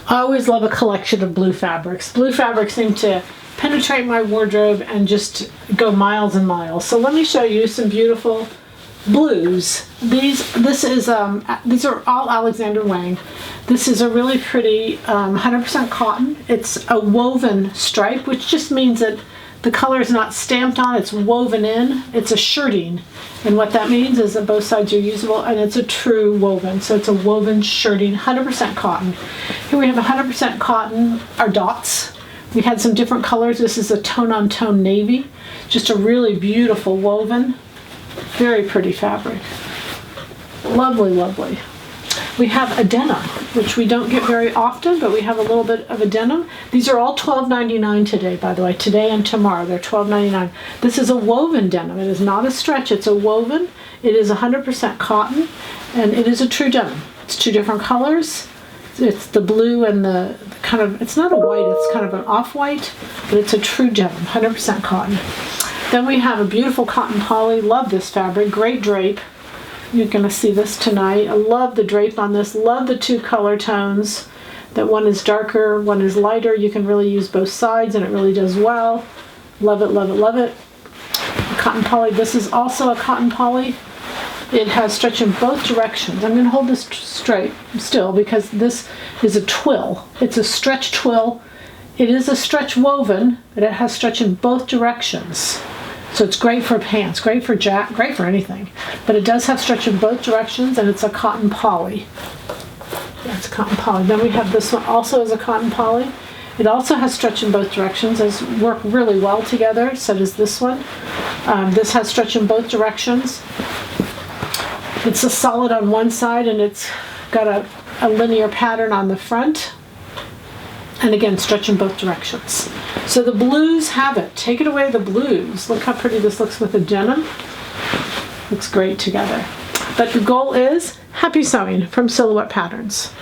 I always love a collection of blue fabrics. Blue fabrics seem to penetrate my wardrobe and just go miles and miles. So let me show you some beautiful blues. These are all Alexander Wang. This is a really pretty 100% cotton. It's a woven stripe, which just means that the color is not stamped on, it's woven in. It's a shirting. And what that means is that both sides are usable, and it's a true woven. So it's a woven shirting, 100% cotton. Here we have 100% cotton, our dots. We had some different colors. This is a tone-on-tone navy. Just a really beautiful woven. Very pretty fabric. Lovely, lovely. We have a denim, which we don't get very often, but we have a little bit of a denim. These are all $12.99 today, by the way. Today and tomorrow, they're $12.99. This is a woven denim. It is not a stretch, it's a woven. It is 100% cotton, and it is a true denim. It's two different colors. It's the blue and the kind of, it's not a white, it's kind of an off-white, but it's a true denim, 100% cotton. Then we have a beautiful cotton poly. Love this fabric, great drape. You're going to see this tonight. I love the drape on this. Love the two color tones. That one is darker, one is lighter. You can really use both sides and it really does well. Love it, love it, love it. Cotton poly. This is also a cotton poly. It has stretch in both directions. I'm going to hold this straight still because this is a twill. It's a stretch twill. It is a stretch woven, but it has stretch in both directions. So it's great for pants, great for great for anything. But it does have stretch in both directions, and it's a cotton poly. That's cotton poly. Then we have this one also as a cotton poly. It also has stretch in both directions. It's work really well together. So does this one. This has stretch in both directions. It's a solid on one side, and it's got a linear pattern on the front. And again, stretch in both directions. So the blues have it. Take it away, the blues. Look how pretty this looks with the denim. Looks great together. But the goal is happy sewing from Silhouette Patterns.